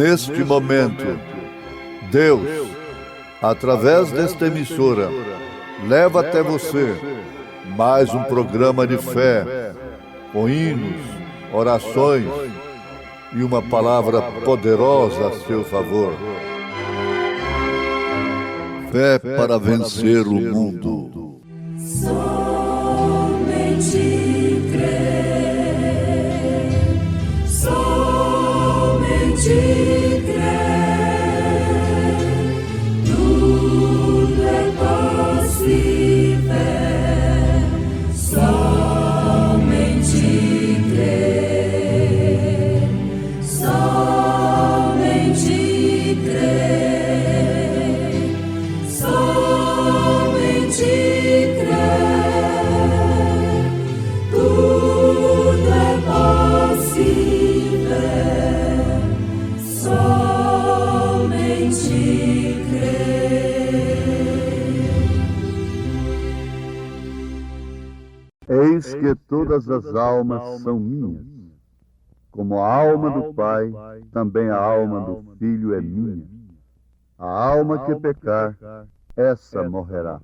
Neste momento, Deus, através desta emissora, leva até você mais um programa de fé, com hinos, orações e uma palavra poderosa a seu favor. Fé para vencer o mundo. Somente crer, somente crer, tudo é possível, somente crer, somente crer, somente crer, tudo é possível, somente crer. Eis que todas as almas são minhas. Como a alma do Pai, também a alma do Filho é minha. A alma que pecar, essa morrerá.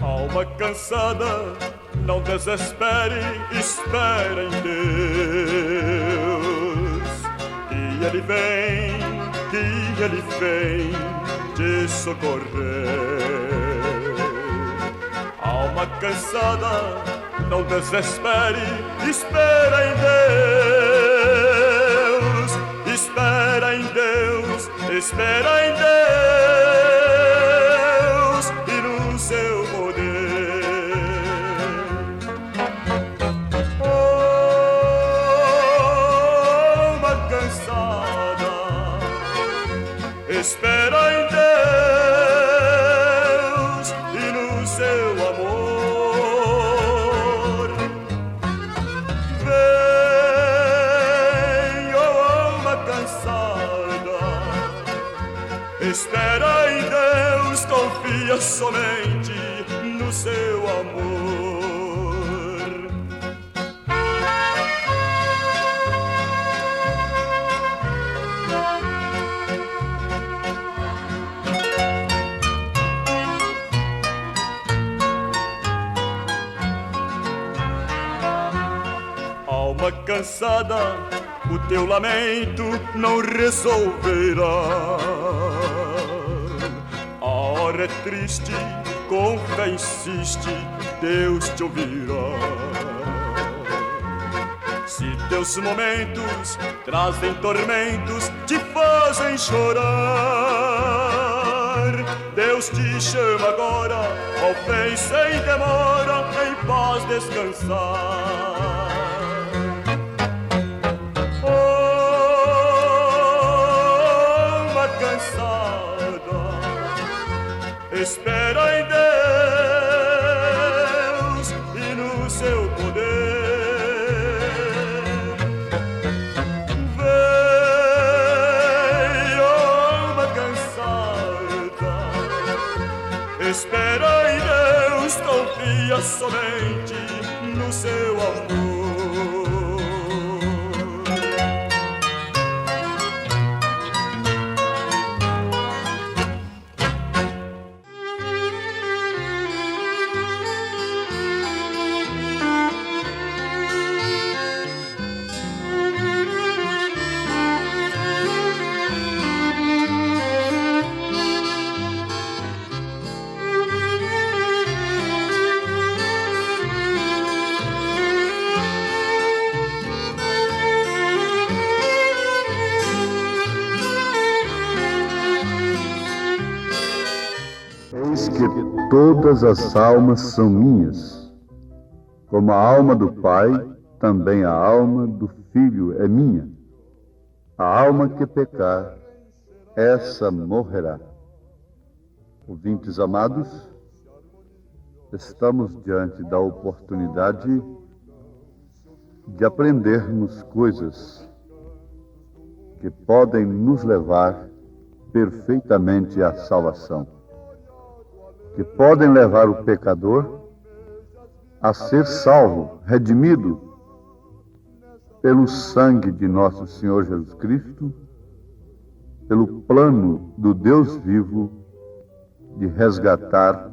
Alma cansada, não desespere, espera em Deus. Que Ele vem te socorrer. Alma cansada, não desespere, espera em Deus. Espera em Deus, espera em Deus e no seu poder. Alma cansada, espera em Deus e no seu amor. Vem, oh alma cansada, espera em Deus, confia somente no seu amor. Alma cansada, o teu lamento não resolverá. A hora é triste, com fé insiste, Deus te ouvirá. Se teus momentos trazem tormentos, te fazem chorar, Deus te chama agora, ó vem sem demora, em paz descansar. Alma cansada, espera em Deus e no seu poder. Vem, alma cansada, espera em Deus, confia somente no seu amor. Eis que todas as almas são minhas. Como a alma do Pai, também a alma do Filho é minha. A alma que pecar, essa morrerá. Ouvintes amados, estamos diante da oportunidade de aprendermos coisas que podem nos levar perfeitamente à salvação, que podem levar o pecador a ser salvo, redimido pelo sangue de nosso Senhor Jesus Cristo, pelo plano do Deus vivo de resgatar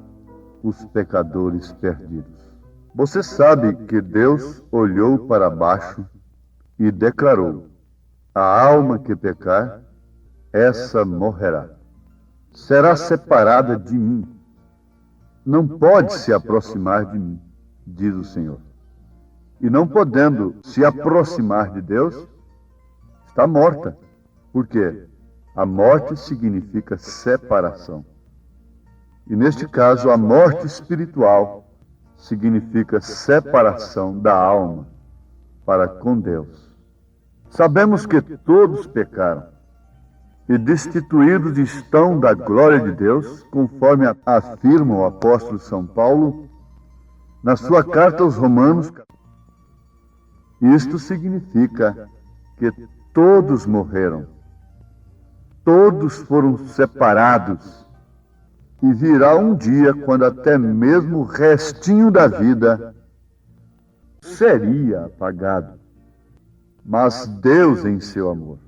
os pecadores perdidos. Você sabe que Deus olhou para baixo e declarou: a alma que pecar, essa morrerá. Será separada de mim. Não pode se aproximar de mim, diz o Senhor. E não podendo se aproximar de Deus, está morta. Por quê? A morte significa separação. E neste caso, a morte espiritual significa separação da alma para com Deus. Sabemos que todos pecaram e destituídos estão da glória de Deus, conforme afirma o apóstolo São Paulo na sua carta aos Romanos. Isto significa que todos morreram, todos foram separados, e virá um dia quando até mesmo o restinho da vida seria apagado. Mas Deus, em seu amor,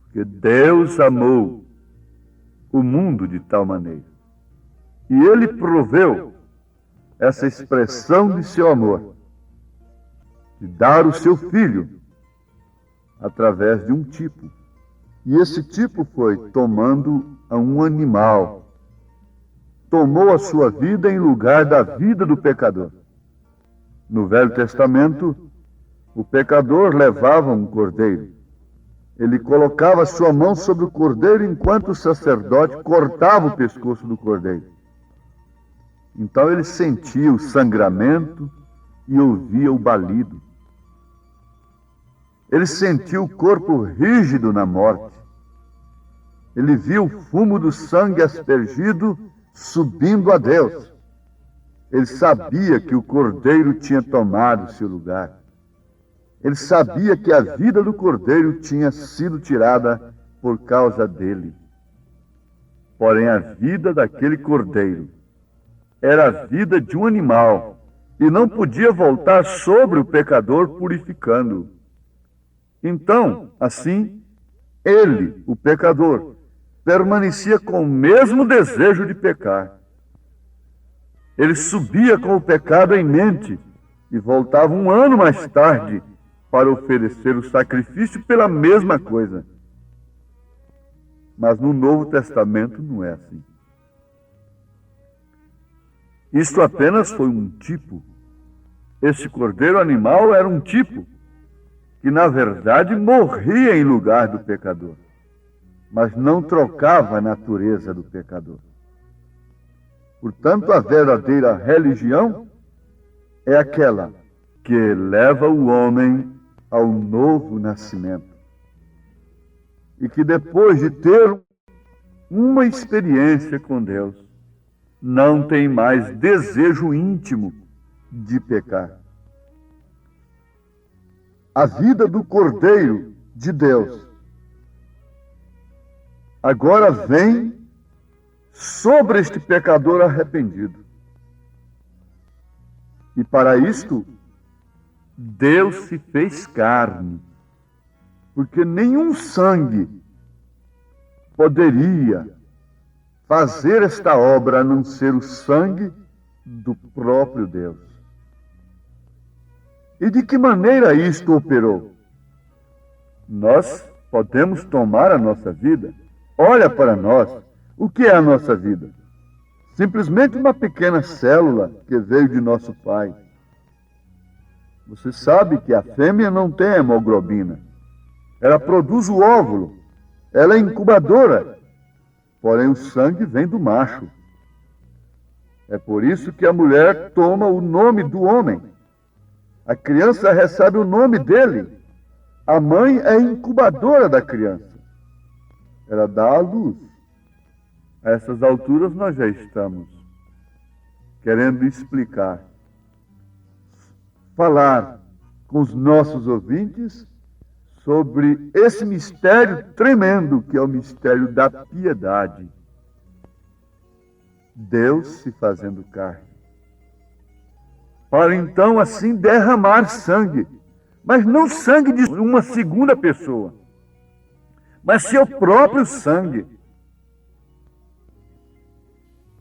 porque Deus amou o mundo de tal maneira, e Ele proveu essa expressão de seu amor, de dar o seu Filho através de um tipo. E esse tipo foi tomando a um animal, tomou a sua vida em lugar da vida do pecador. No Velho Testamento, o pecador levava um cordeiro. Ele colocava sua mão sobre o cordeiro enquanto o sacerdote cortava o pescoço do cordeiro. Então ele sentia o sangramento e ouvia o balido. Ele sentia o corpo rígido na morte. Ele viu o fumo do sangue aspergido subindo a Deus. Ele sabia que o cordeiro tinha tomado seu lugar. Ele sabia que a vida do cordeiro tinha sido tirada por causa dele. Porém, a vida daquele cordeiro era a vida de um animal e não podia voltar sobre o pecador purificando-o. Então, assim, ele, o pecador, permanecia com o mesmo desejo de pecar. Ele subia com o pecado em mente e voltava um ano mais tarde para oferecer o sacrifício pela mesma coisa. Mas no Novo Testamento não é assim. Isto apenas foi um tipo. Esse cordeiro animal era um tipo que, na verdade, morria em lugar do pecador, mas não trocava a natureza do pecador. Portanto, a verdadeira religião é aquela que leva o homem ao novo nascimento. E que depois de ter uma experiência com Deus, não tem mais desejo íntimo de pecar. A vida do Cordeiro de Deus agora vem sobre este pecador arrependido. E para isto, Deus se fez carne, porque nenhum sangue poderia fazer esta obra a não ser o sangue do próprio Deus. E de que maneira isto operou? Nós podemos tomar a nossa vida. Olha para nós. O que é a nossa vida? Simplesmente uma pequena célula que veio de nosso pai. Você sabe que a fêmea não tem hemoglobina. Ela produz o óvulo. Ela é incubadora. Porém, o sangue vem do macho. É por isso que a mulher toma o nome do homem. A criança recebe o nome dele. A mãe é incubadora da criança. Ela dá a luz. A essas alturas nós já estamos querendo falar com os nossos ouvintes sobre esse mistério tremendo que é o mistério da piedade. Deus se fazendo carne, para então assim derramar sangue, mas não sangue de uma segunda pessoa, mas seu próprio sangue.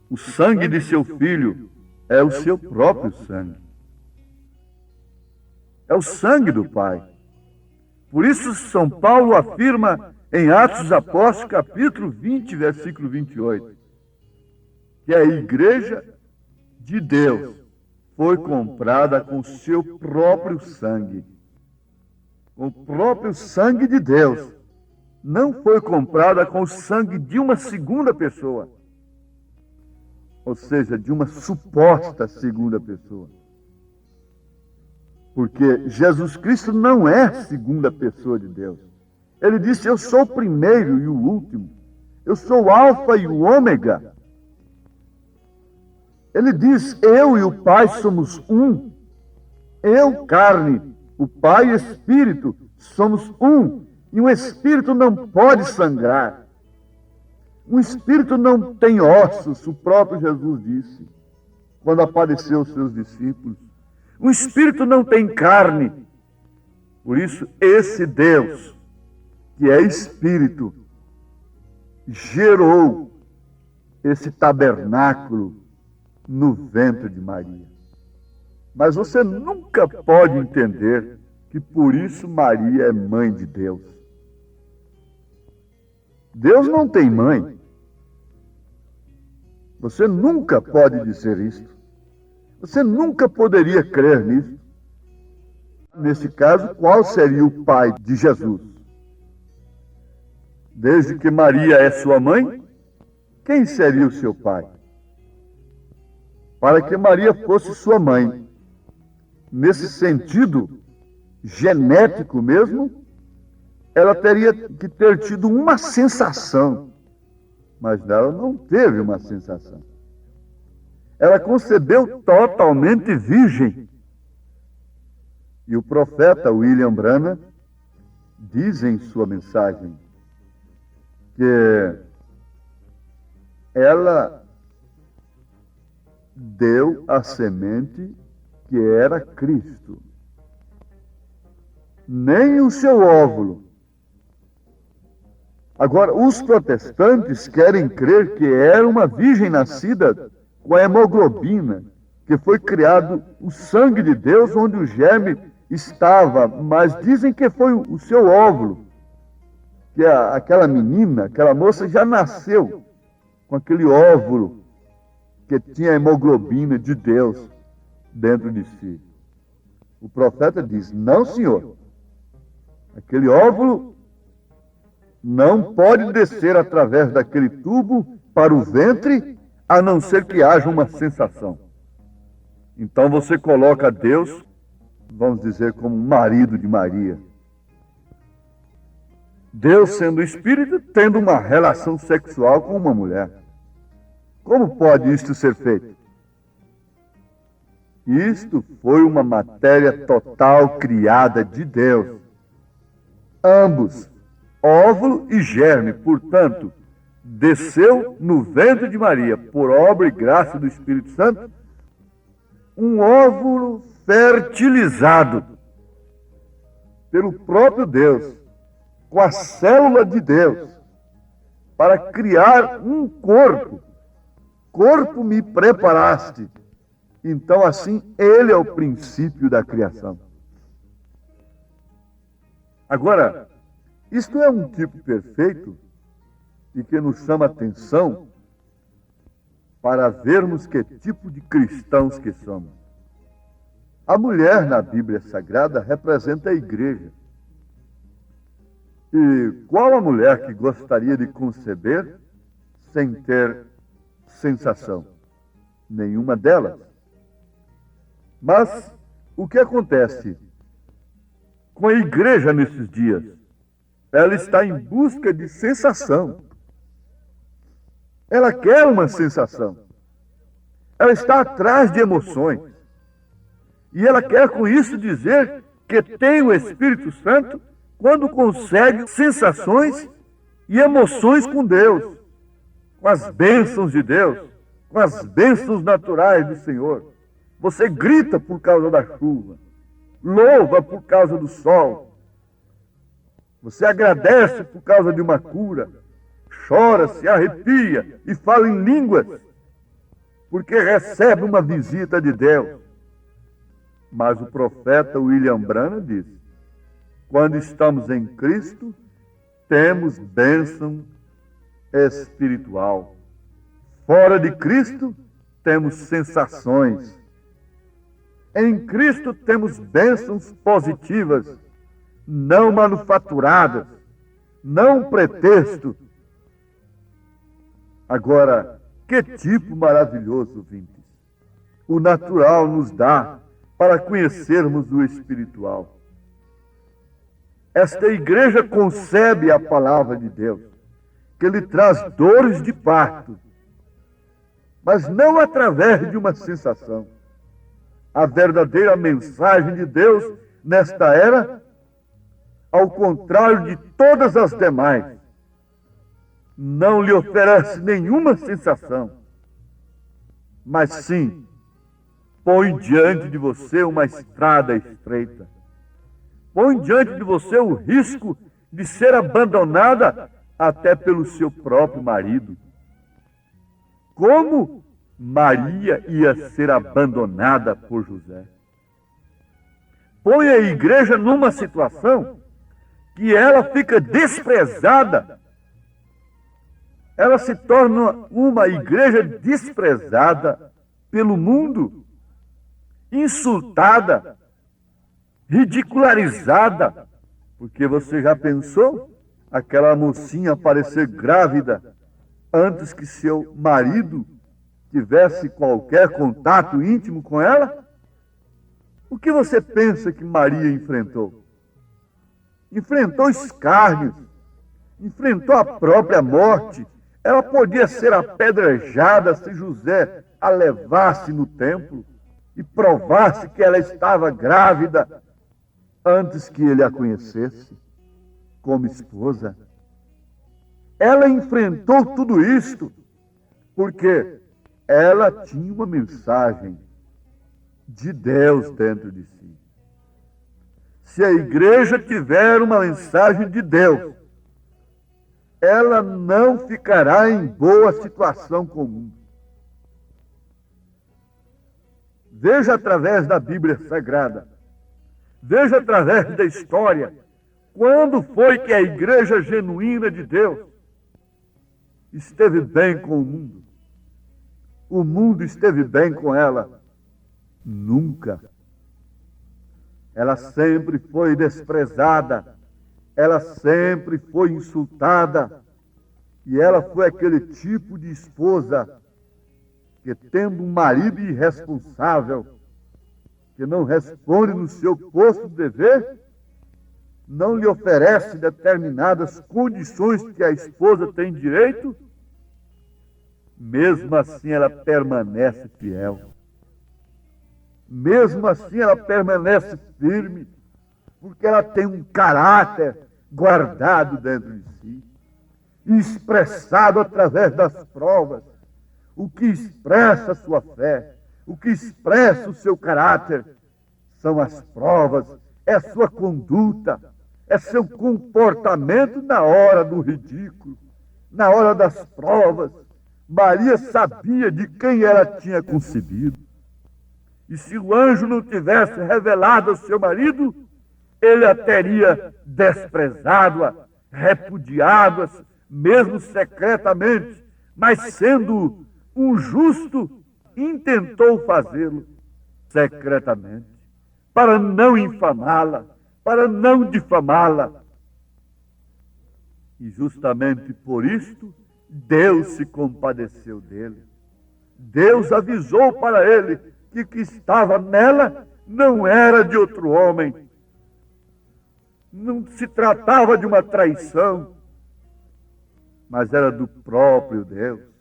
O sangue de seu filho é o seu próprio sangue. É o sangue do Pai. Por isso São Paulo afirma em Atos dos Apóstolos, capítulo 20, versículo 28, que a igreja de Deus foi comprada com seu próprio sangue. Com o próprio sangue de Deus. Não foi comprada com o sangue de uma segunda pessoa. Ou seja, de uma suposta segunda pessoa. Porque Jesus Cristo não é a segunda pessoa de Deus. Ele disse, eu sou o primeiro e o último. Eu sou o alfa e o ômega. Ele diz, eu e o Pai somos um. Eu, carne, o Pai, espírito, somos um. E um espírito não pode sangrar. Um espírito não tem ossos, o próprio Jesus disse, quando apareceu aos seus discípulos. Um espírito não tem carne. Por isso, esse Deus, que é espírito, gerou esse tabernáculo no ventre de Maria. Mas você nunca pode entender que por isso Maria é mãe de Deus. Deus não tem mãe. Você nunca pode dizer isso. Você nunca poderia crer nisso. Nesse caso, qual seria o pai de Jesus? Desde que Maria é sua mãe, quem seria o seu pai? Para que Maria fosse sua mãe, nesse sentido genético mesmo, ela teria que ter tido uma sensação, mas ela não teve uma sensação. Ela concebeu totalmente virgem. E o profeta William Branham diz em sua mensagem que ela deu a semente que era Cristo. Nem o seu óvulo. Agora, os protestantes querem crer que era uma virgem nascida com a hemoglobina, que foi criado o sangue de Deus onde o germe estava, mas dizem que foi o seu óvulo, que aquela menina, aquela moça já nasceu com aquele óvulo que tinha a hemoglobina de Deus dentro de si. O profeta diz, não, senhor, aquele óvulo não pode descer através daquele tubo para o ventre, a não ser que haja uma sensação. Então você coloca Deus, vamos dizer, como marido de Maria. Deus sendo espírito, tendo uma relação sexual com uma mulher. Como pode isto ser feito? Isto foi uma matéria total criada de Deus. Ambos, óvulo e germe, portanto, desceu no ventre de Maria, por obra e graça do Espírito Santo, um óvulo fertilizado pelo próprio Deus, com a célula de Deus, para criar um corpo. Corpo me preparaste. Então, assim, ele é o princípio da criação. Agora, isto é um tipo perfeito e que nos chama a atenção para vermos que tipo de cristãos que somos. A mulher na Bíblia Sagrada representa a igreja. E qual a mulher que gostaria de conceber sem ter sensação? Nenhuma delas. Mas o que acontece com a igreja nesses dias? Ela está em busca de sensação. Ela quer uma sensação. Ela está atrás de emoções. E ela quer com isso dizer que tem o Espírito Santo quando consegue sensações e emoções com Deus, com as bênçãos de Deus, com as bênçãos naturais do Senhor. Você grita por causa da chuva, louva por causa do sol, você agradece por causa de uma cura, chora, se arrepia e fala em línguas, porque recebe uma visita de Deus. Mas o profeta William Branham diz: quando estamos em Cristo, temos bênção espiritual. Fora de Cristo, temos sensações. Em Cristo temos bênçãos positivas, não manufaturadas, não pretexto. Agora, que tipo maravilhoso, ouvintes, o natural nos dá para conhecermos o espiritual. Esta igreja concebe a palavra de Deus, que lhe traz dores de parto, mas não através de uma sensação. A verdadeira mensagem de Deus nesta era, ao contrário de todas as demais, não lhe oferece nenhuma sensação, mas sim põe diante de você uma estrada estreita. Põe diante de você o risco de ser abandonada até pelo seu próprio marido. Como Maria ia ser abandonada por José? Põe a igreja numa situação que ela fica desprezada. Ela se torna uma igreja desprezada pelo mundo, insultada, ridicularizada. Porque você já pensou aquela mocinha aparecer grávida antes que seu marido tivesse qualquer contato íntimo com ela? O que você pensa que Maria enfrentou? Enfrentou escárnios, enfrentou a própria morte. Ela podia ser apedrejada se José a levasse no templo e provasse que ela estava grávida antes que ele a conhecesse como esposa. Ela enfrentou tudo isto porque ela tinha uma mensagem de Deus dentro de si. Se a igreja tiver uma mensagem de Deus, ela não ficará em boa situação comum. Veja através da Bíblia Sagrada, veja através da história, quando foi que a igreja genuína de Deus esteve bem com o mundo? O mundo esteve bem com ela? Nunca. Ela sempre foi desprezada, ela sempre foi insultada, e ela foi aquele tipo de esposa que, tendo um marido irresponsável, que não responde no seu posto de dever, não lhe oferece determinadas condições que a esposa tem direito, mesmo assim ela permanece fiel. Mesmo assim ela permanece firme, porque ela tem um caráter guardado dentro de si, e expressado através das provas. O que expressa a sua fé, o que expressa o seu caráter, são as provas, é a sua conduta, é seu comportamento na hora do ridículo, na hora das provas. Maria sabia de quem ela tinha concebido. E se o anjo não tivesse revelado ao seu marido, ele a teria desprezado-a, repudiado-a, mesmo secretamente, mas sendo um justo, intentou fazê-lo secretamente, para não infamá-la, para não difamá-la. E justamente por isto, Deus se compadeceu dele. Deus avisou para ele que o que estava nela não era de outro homem. Não se tratava de uma traição, mas era do próprio Deus.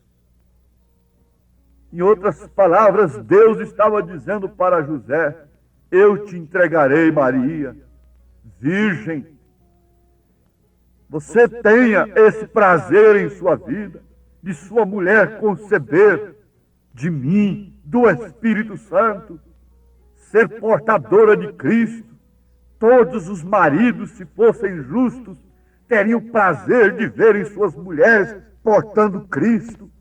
Em outras palavras, Deus estava dizendo para José: eu te entregarei Maria, virgem, você tenha esse prazer em sua vida, de sua mulher conceber, de mim, do Espírito Santo, ser portadora de Cristo. Todos os maridos, se fossem justos, teriam o prazer de verem suas mulheres portando Cristo,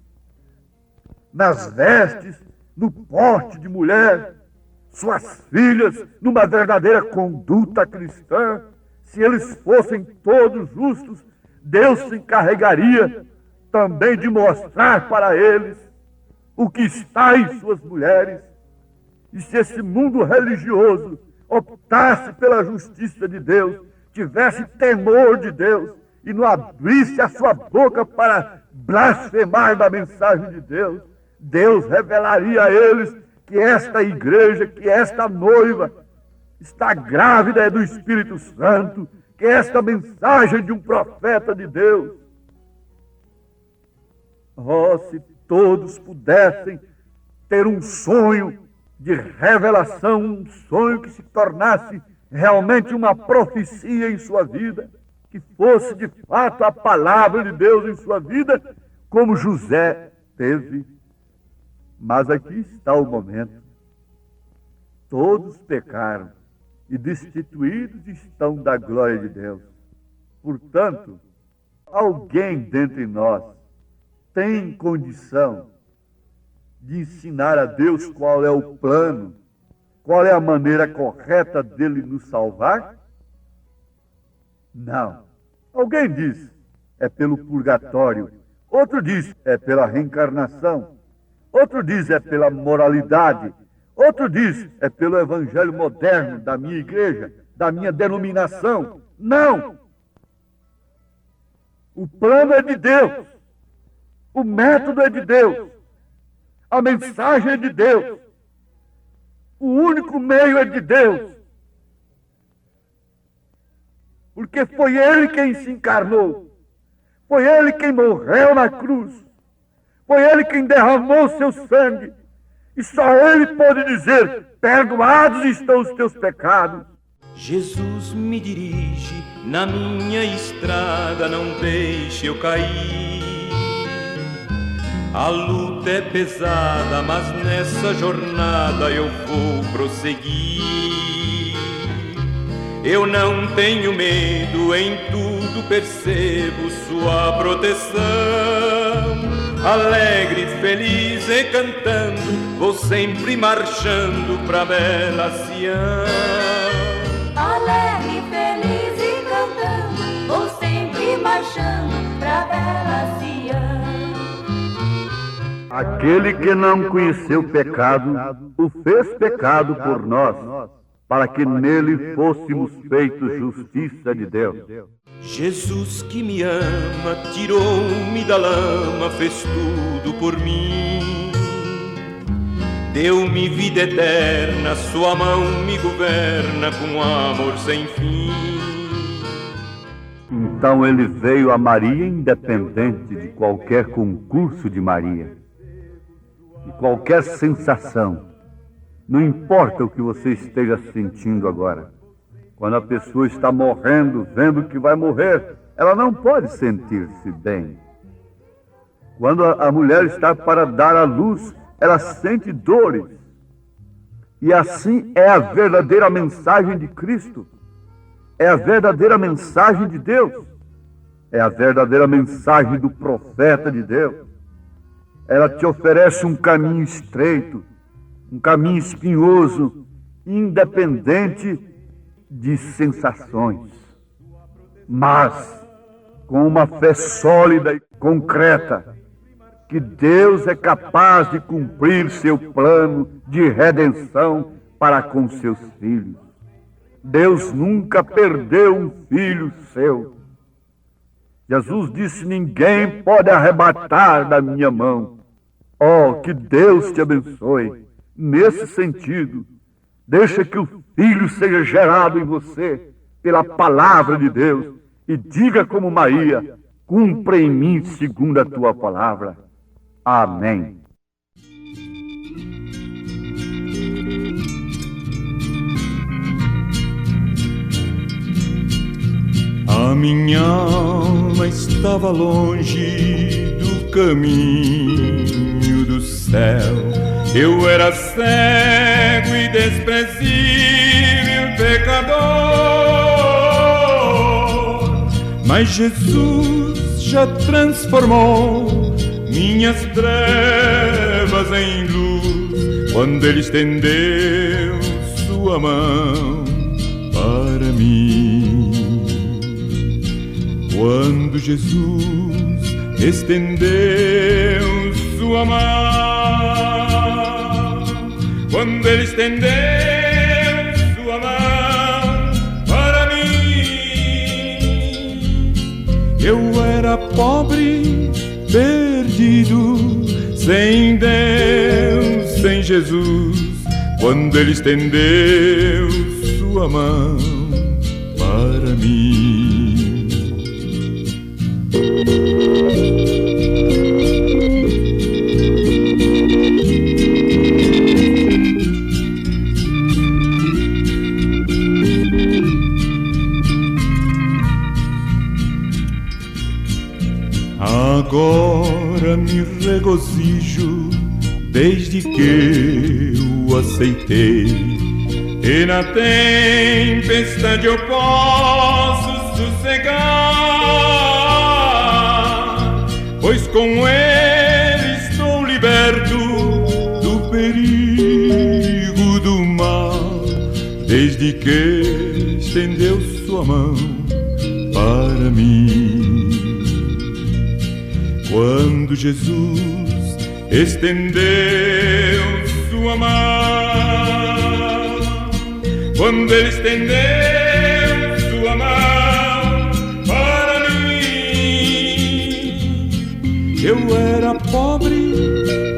nas vestes, no porte de mulher, suas filhas numa verdadeira conduta cristã. Se eles fossem todos justos, Deus se encarregaria também de mostrar para eles o que está em suas mulheres. E se esse mundo religioso optasse pela justiça de Deus, tivesse temor de Deus e não abrisse a sua boca para blasfemar da mensagem de Deus, Deus revelaria a eles que esta igreja, que esta noiva está grávida do Espírito Santo, que esta mensagem de um profeta de Deus. Oh, se todos pudessem ter um sonho de revelação, um sonho que se tornasse realmente uma profecia em sua vida, que fosse de fato a palavra de Deus em sua vida, como José teve. Mas aqui está o momento. Todos pecaram e destituídos estão da glória de Deus. Portanto, alguém dentre nós tem condição de ensinar a Deus qual é o plano, qual é a maneira correta dele nos salvar? Não. Alguém diz, é pelo purgatório. Outro diz, é pela reencarnação. Outro diz, é pela moralidade. Outro diz, é pelo evangelho moderno da minha igreja, da minha denominação. Não! O plano é de Deus. O método é de Deus. A mensagem é de Deus. O único meio é de Deus. Porque foi Ele quem se encarnou. Foi Ele quem morreu na cruz. Foi Ele quem derramou seu sangue. E só Ele pode dizer, perdoados estão os teus pecados. Jesus me dirige na minha estrada, não deixe eu cair. A luta é pesada, mas nessa jornada eu vou prosseguir. Eu não tenho medo, em tudo percebo sua proteção. Alegre, feliz e cantando, vou sempre marchando pra bela Sião. Alegre, feliz e cantando, vou sempre marchando pra bela Sião. Aquele que não conheceu o pecado, o fez pecado por nós, para que nele fôssemos feitos justiça de Deus. Jesus que me ama, tirou-me da lama, fez tudo por mim. Deu-me vida eterna, sua mão me governa com amor sem fim. Então ele veio a Maria independente de qualquer concurso de Maria, de qualquer sensação. Não importa o que você esteja sentindo agora. Quando a pessoa está morrendo, vendo que vai morrer, ela não pode sentir-se bem. Quando a mulher está para dar à luz, ela sente dores. E assim é a verdadeira mensagem de Cristo. É a verdadeira mensagem de Deus. É a verdadeira mensagem do profeta de Deus. Ela te oferece um caminho estreito, um caminho espinhoso, independente de sensações, mas com uma fé sólida e concreta, que Deus é capaz de cumprir seu plano de redenção para com seus filhos. Deus nunca perdeu um filho seu. Jesus disse, ninguém pode arrebatar da minha mão. Oh, que Deus te abençoe. Nesse sentido, deixa que o Filho seja gerado em você pela palavra de Deus e diga como Maria, cumpra em mim segundo a tua palavra. Amém. A minha estava longe do caminho do céu. Eu era cego e desprezível pecador, mas Jesus já transformou minhas trevas em luz, quando Ele estendeu sua mão para mim. Quando Jesus estendeu sua mão, quando Ele estendeu sua mão para mim, eu era pobre, perdido, sem Deus, sem Jesus, quando Ele estendeu sua mão para mim. Agora me regozijo desde que eu aceitei, e na tempestade eu posso sossegar, pois com Ele estou liberto do perigo do mal, desde que estendeu sua mão para mim. Quando Jesus estendeu sua mão, quando Ele estendeu sua mão para mim, eu era pobre,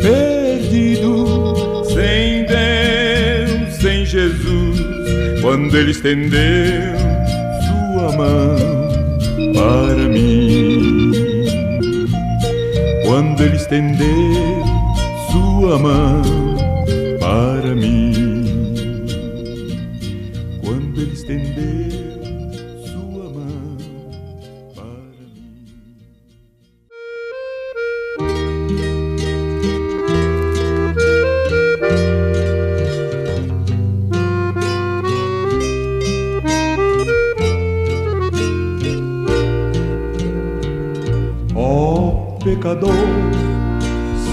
perdido, sem Deus, sem Jesus, quando Ele estendeu sua mão para mim. Quando Ele estender sua mão para mim, quando Ele estender sua mão para mim. Ó pecador,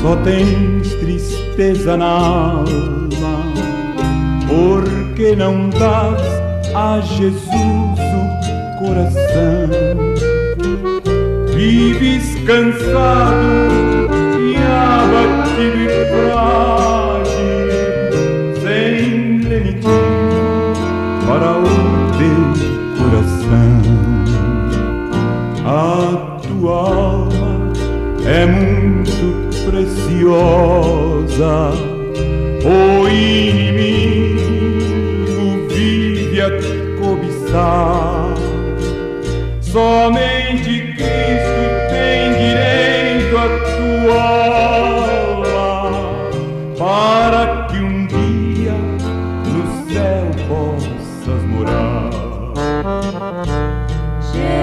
só tens tristeza na alma, porque não dás a Jesus o coração. Vives cansado e abatido e frágil, sem plenitude para o teu coração. A tua alma é muito preciosa, o inimigo vive a cobiçar. Somente Cristo tem direito à tua alma, para que um dia no céu possas morar. Jesus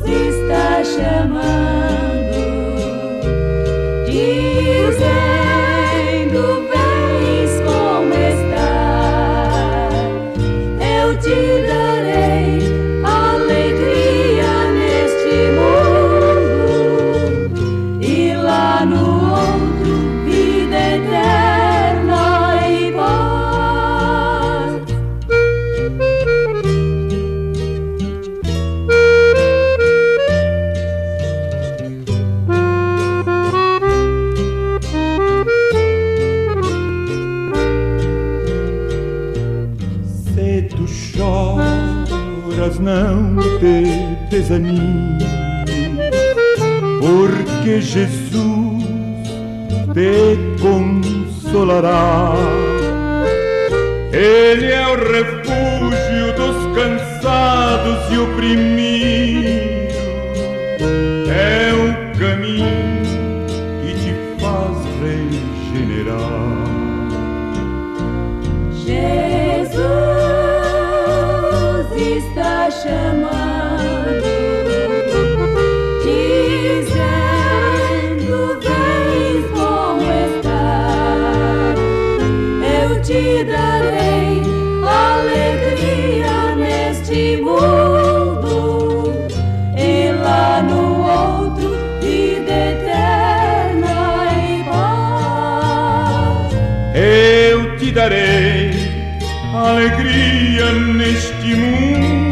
está chamando, dizendo: vens como estás, eu te darei alegria neste mundo, e lá no outro vida eterna e paz. Se tu choras, não te desanimes, porque Jesus te consolará. Ele é o refúgio dos cansados e oprimidos, é o caminho que te faz regenerar. Jesus está chamando, eu te darei alegria neste mundo.